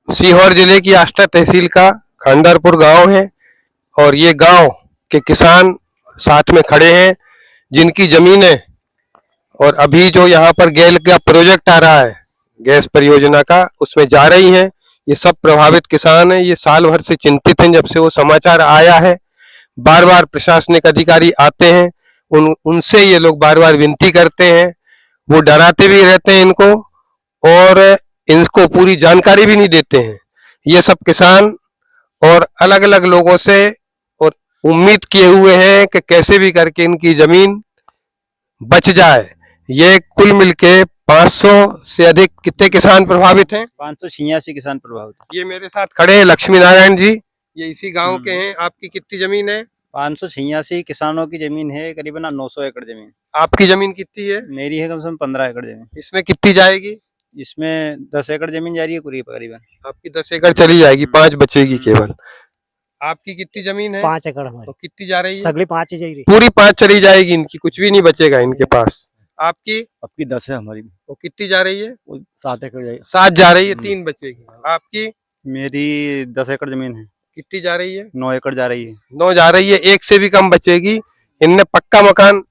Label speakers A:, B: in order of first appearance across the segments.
A: सीहोर जिले की आष्टा तहसील का खंडरपुर गांव है और ये गांव के किसान साथ में खड़े हैं जिनकी जमीनें और अभी जो यहाँ पर गैल का प्रोजेक्ट आ रहा है गैस परियोजना का उसमें जा रही हैं। ये सब प्रभावित किसान हैं। ये साल भर से चिंतित हैं जब से वो समाचार आया है। बार बार प्रशासनिक अधिकारी आते हैं, उनसे ये लोग बार बार विनती करते हैं। वो डराते भी रहते हैं इनको और इनको पूरी जानकारी भी नहीं देते हैं। ये सब किसान और अलग अलग लोगों से और उम्मीद किए हुए हैं कि कैसे भी करके इनकी जमीन बच जाए। ये कुल मिलके 500 से अधिक कितने किसान प्रभावित हैं?
B: 586 किसान प्रभावित।
A: ये मेरे साथ खड़े हैं लक्ष्मी नारायण जी, ये इसी गांव के हैं। आपकी कितनी जमीन है?
B: 586 किसानों की जमीन है, करीबन 900 एकड़ जमीन।
A: आपकी जमीन कितनी है?
B: मेरी है कम से कम 15 एकड़ जमीन।
A: इसमें कितनी जाएगी?
B: इसमें 10 एकड़ जमीन जा रही है करीबन।
A: आपकी 10 एकड़ चली जाएगी, 5 बचेगी केवल। आपकी कितनी जमीन है?
C: 5 एकड़ हमारी।
A: तो कितनी जा रही है?
C: सगली 5 ही जाएगी।
A: पूरी 5 चली जाएगी, इनकी कुछ भी नहीं बचेगा इनके पास। आपकी
B: 10 है हमारी।
A: वो कितनी जा रही है?
B: 7 एकड़ जाएगी।
A: 7 जा रही है, 3 बचेगी। आपकी?
B: मेरी 10 एकड़ जमीन है।
A: कितनी जा रही है?
B: 9 एकड़ जा रही है।
A: 9 जा रही है, 1 से भी कम बचेगी। इनने पक्का मकान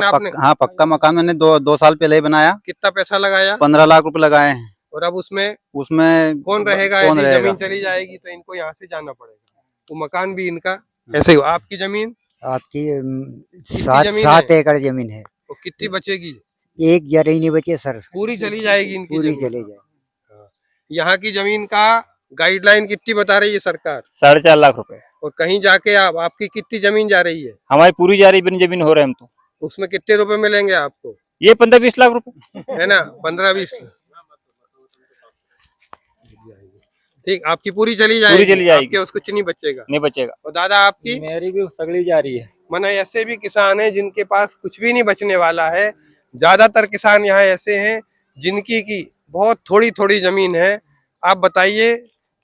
A: आपने?
B: हाँ, पक्का मकान मैंने 2 साल पहले ही बनाया।
A: कितना पैसा लगाया?
B: 15 लाख रुपए लगाए हैं।
A: और अब उसमें
B: कौन
A: रहेगा? यदि जमीन चली जाएगी तो इनको यहाँ से जाना पड़ेगा। तो मकान भी इनका ऐसे ही। आपकी जमीन?
C: आपकी
A: जमीन
C: 7 एकड़ जमीन है।
A: तो कितनी बचेगी?
C: एक जरी नहीं बची सर।
A: पूरी चली जाएगी इनकी?
C: पूरी
A: जमीन
C: चली जाए।
A: यहाँ की जमीन का गाइडलाइन कितनी बता रही है सरकार?
D: 4.5 लाख रुपए।
A: और कहीं जाके आपकी कितनी जमीन जा रही है?
D: हमारी पूरी जा रही, बिन जमीन हो रहे हम तो।
A: उसमें कितने रुपए मिलेंगे आपको?
D: ये 15-20 लाख रुपए
A: है ना, 15-20। ठीक, आपकी पूरी चली जाएगी?
D: पूरी चली जाएगी।
A: आपके उसको कुछ नहीं बचेगा?
D: नहीं बचेगा।
A: और दादा आपकी?
C: मेरी भी सगली जा रही है।
A: माना ऐसे भी किसान हैं जिनके पास कुछ भी नहीं बचने वाला है। ज्यादातर किसान यहाँ ऐसे हैं जिनकी की बहुत थोड़ी थोड़ी जमीन है। आप बताइए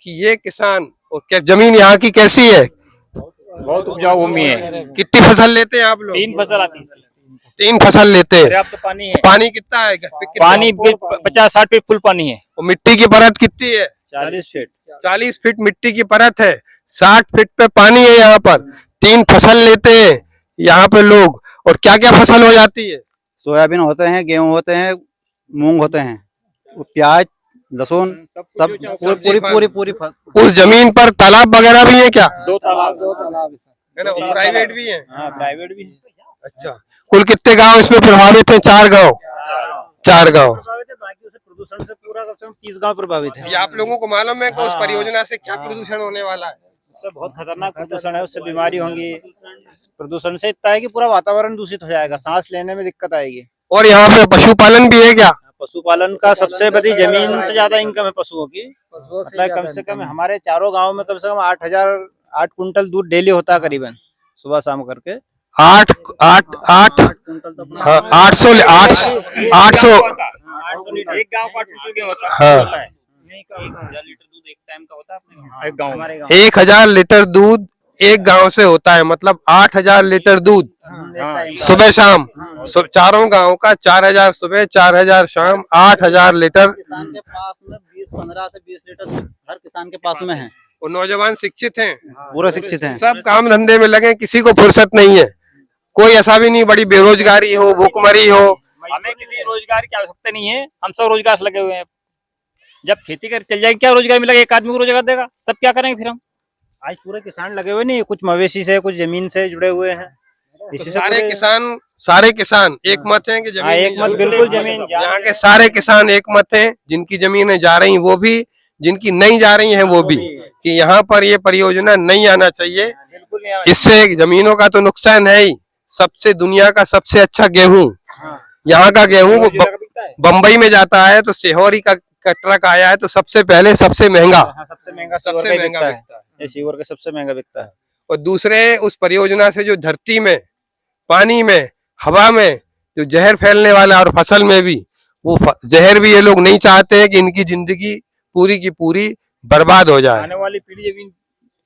A: कि ये किसान और क्या जमीन यहाँ की कैसी है?
D: बहुत उपजाऊ भूमि है।
A: कितनी फसल लेते हैं आप लोग?
D: 3 फसल आती है।
A: 3 फसल लेते हैं।
D: पर्याप्त पानी है।
A: पानी कितना है?
D: पानी 50-60 फीट फुल पानी है।
A: और मिट्टी की परत कितनी है?
B: 40 फीट।
A: 40 फीट मिट्टी की परत है, 60 फीट पे पानी है। यहाँ पर 3 फसल लेते हैं यहाँ पे लोग। और क्या क्या फसल हो जाती है?
B: सोयाबीन होते हैं, गेहूं होते हैं, मूंग होते हैं, प्याज, लहसुन, सब पूरी।
A: उस जमीन पर तालाब वगैरह भी है क्या?
D: 2 तालाब
A: है ना, प्राइवेट भी है?
B: हाँ, प्राइवेट भी।
A: अच्छा, कुल कितने गांव इसमें प्रभावित हैं? 4 गांव। 4 गांव।
B: बाकी उसे प्रदूषण से पूरा 30 गांव प्रभावित है।
A: ये आप लोगों को मालूम है कि उस परियोजना से क्या प्रदूषण होने वाला है?
B: उससे बहुत खतरनाक प्रदूषण है, उससे बीमारी होंगी। प्रदूषण से इतना है कि पूरा वातावरण दूषित हो जाएगा, सांस लेने में दिक्कत आएगी।
A: और यहाँ पे पशुपालन भी है क्या?
B: पशुपालन का सबसे बड़ी, जमीन से ज्यादा इनकम है पशुओं की। मतलब कम से कम हमारे चारों गाँव में कम से कम 8 कुंटल दूध डेली होता है, करीबन सुबह शाम करके।
A: 8 हाँ, 800
D: एक गाँव का टोटल होता है।
A: हाँ,
D: 1000 लीटर दूध एक टाइम का होता है एक गाँव।
A: 1000 लीटर दूध एक गांव से होता है, मतलब 8000 लीटर दूध सुबह शाम। चारों गांव का 4000 सुबह, 4000 शाम, 8000 लीटर।
B: किसान के पास में 15 से 20 लीटर हर किसान के पास में है।
A: वो नौजवान शिक्षित हैं,
B: पूरे शिक्षित हैं,
A: सब काम धंधे में लगे, किसी को फुर्सत नहीं है। कोई ऐसा भी नहीं बड़ी बेरोजगारी हो, भूखमरी हो।
D: हमें किसी रोजगार की आवश्यकता नहीं है, हम सब रोजगार से लगे हुए हैं। जब खेती कर चल जाएगी, क्या रोजगार मिलेगा? एक आदमी को रोजगार देगा, सब क्या करेंगे फिर हम?
B: आज पूरे किसान लगे हुए नहीं, कुछ मवेशी से, कुछ जमीन से जुड़े हुए हैं।
A: तो सारे किसान एक मत हैं कि जमीन
B: एक मत, बिल्कुल जमीन।
A: यहाँ के सारे किसान एक मत हैं, जिनकी जमीनें जा रही वो भी, जिनकी नहीं जा रही हैं वो भी, कि यहाँ पर ये परियोजना नहीं आना चाहिए। इससे जमीनों का तो नुकसान है ही। सबसे दुनिया का सबसे अच्छा गेहूं, यहाँ का गेहूं बम्बई में जाता है, तो सीहोर का ट्रक आया है तो सबसे पहले सबसे महंगा बिकता है।
B: सीहोर का सबसे महंगा बिकता है।
A: और दूसरे उस परियोजना से जो धरती में, पानी में, हवा में जो जहर फैलने वाला, और फसल में भी, वो जहर भी ये लोग नहीं चाहते हैं कि इनकी जिंदगी पूरी की पूरी बर्बाद हो जाए।
D: आने वाली पीढ़ी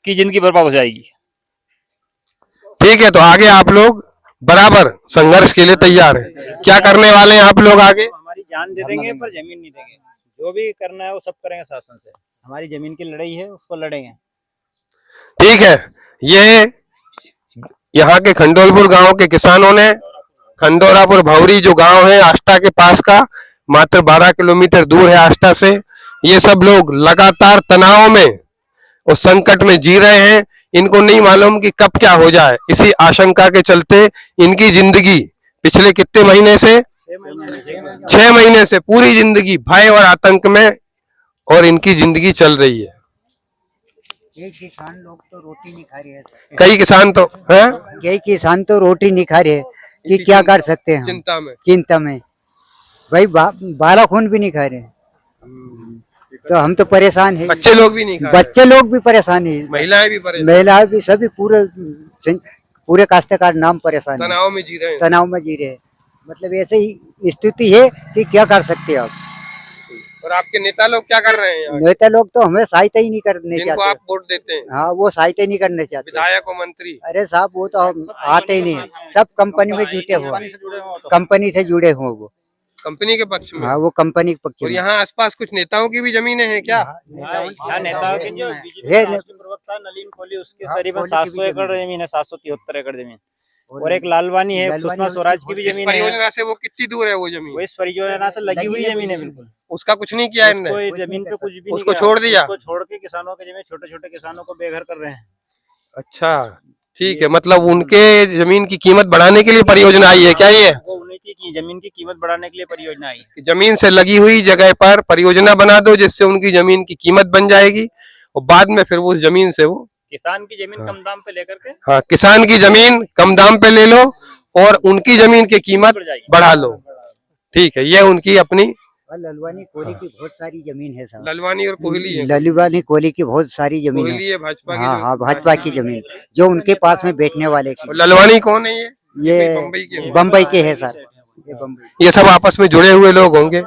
D: की जिंदगी बर्बाद हो जाएगी।
A: ठीक है, तो आगे आप लोग बराबर संघर्ष के लिए तैयार हैं। क्या करने वाले हैं आप लोग आगे?
B: हमारी जान दे देंगे पर जमीन नहीं देंगे। जो भी करना है वो सब करेंगे शासन से। हमारी जमीन की लड़ाई है, उसको लड़ेंगे।
A: ठीक है। ये यहाँ के खंडोलपुर गांव के किसानों ने खंडोरापुर भौरी जो गांव है आष्टा के पास का, मात्र 12 किलोमीटर दूर है आष्टा से, ये सब लोग लगातार तनाव में और संकट में जी रहे हैं। इनको नहीं मालूम कि कब क्या हो जाए। इसी आशंका के चलते इनकी जिंदगी पिछले कितने महीने से 6 महीने से पूरी जिंदगी भय और आतंक में और इनकी जिंदगी चल रही है।
C: कई किसान लोग तो रोटी नहीं खा रहे हैं सर।
A: कई किसान तो हैं
C: कई किसान तो रोटी नहीं खा रहे हैं कि क्या कर सकते हैं हम? चिंता में भाई 12 खून भी नहीं खा रहे हैं, तो हम तो परेशान है।
A: बच्चे लोग भी नहीं खा रहे,
C: बच्चे लोग भी परेशान है,
A: महिलाएं भी परेशान,
C: महिलाएं भी, सभी पूरे काश्तकार नाम परेशान है,
A: तनाव में जी रहे हैं।
C: तनाव में जी रहे हैं। मतलब ऐसे ही स्थिति है कि क्या कर सकते हैं आप।
A: और आपके नेता लोग क्या कर रहे हैं यहाँ?
C: नेता लोग तो हमें सहायता ही नहीं करने
A: जिनको आप
C: चाहते।
A: वोट देते हैं,
C: हाँ, वो सहायता ही नहीं करने चाहते।
A: विधायक और मंत्री,
C: अरे साहब वो तो हम आते ही नहीं, सब कंपनी में जुटे हुए, कंपनी से जुड़े हुए वो।
A: कंपनी के पक्ष में।
C: हाँ, वो कंपनी के पक्ष
A: और
C: में।
A: यहाँ आसपास कुछ नेताओं की भी जमीनें हैं क्या?
B: यहाँ नेताओं के जो
C: है,
B: प्रवक्ता नलिन कोहली, उसके
C: हाँ,
B: करीबन
C: कोहली की
B: 700
C: भी
B: एकड़ जमीन है, 773 एकड़ जमीन। और एक लालवानी है,
C: लालवानी
B: सुषमा
C: उनकी
B: स्वराज की भी
A: इस
B: जमीन है।
A: परियोजना से वो कितनी दूर है वो जमीन?
B: वो इस परियोजना से लगी हुई जमीन है बिल्कुल।
A: उसका कुछ नहीं किया इनने?
B: उसको जमीन पे कुछ भी नहीं
A: उसको
B: किया।
A: छोड़ दिया?
B: उसको छोड़ के किसानों के जमीन, छोटे छोटे किसानों को बेघर कर रहे हैं।
A: अच्छा, ठीक है। मतलब उनके जमीन की कीमत बढ़ाने के लिए परियोजना आई है क्या ये?
B: वो उन्हीं की जमीन की कीमत बढ़ाने के लिए परियोजना आई है।
A: कि जमीन से लगी हुई जगह पर परियोजना बना दो जिससे उनकी जमीन की कीमत बन जाएगी और बाद में फिर वो उस जमीन से वो,
D: किसान की जमीन कम दाम पे लेकर के
A: हाँ, किसान की जमीन कम दाम पे ले लो और उनकी जमीन की कीमत
D: बढ़ जाएगी।
A: बढ़ा लो। ठीक है, ये उनकी अपनी
C: ललवानी कोहली की बहुत सारी जमीन है साहब।
A: ललवानी और कोहली है।
C: ललवानी कोहली की बहुत सारी जमीन
A: कोहली
C: है।
A: है भाजपा की
C: हाँ
A: जो-
C: हाँ, भाजपा की जमीन जो उनके पास में बैठने वाले की।
A: और ललवानी कौन है ये?
C: ये
A: बम्बई के।
C: बम्बई के है सर, ये बम्बई।
A: ये सब आपस में जुड़े हुए लोग होंगे।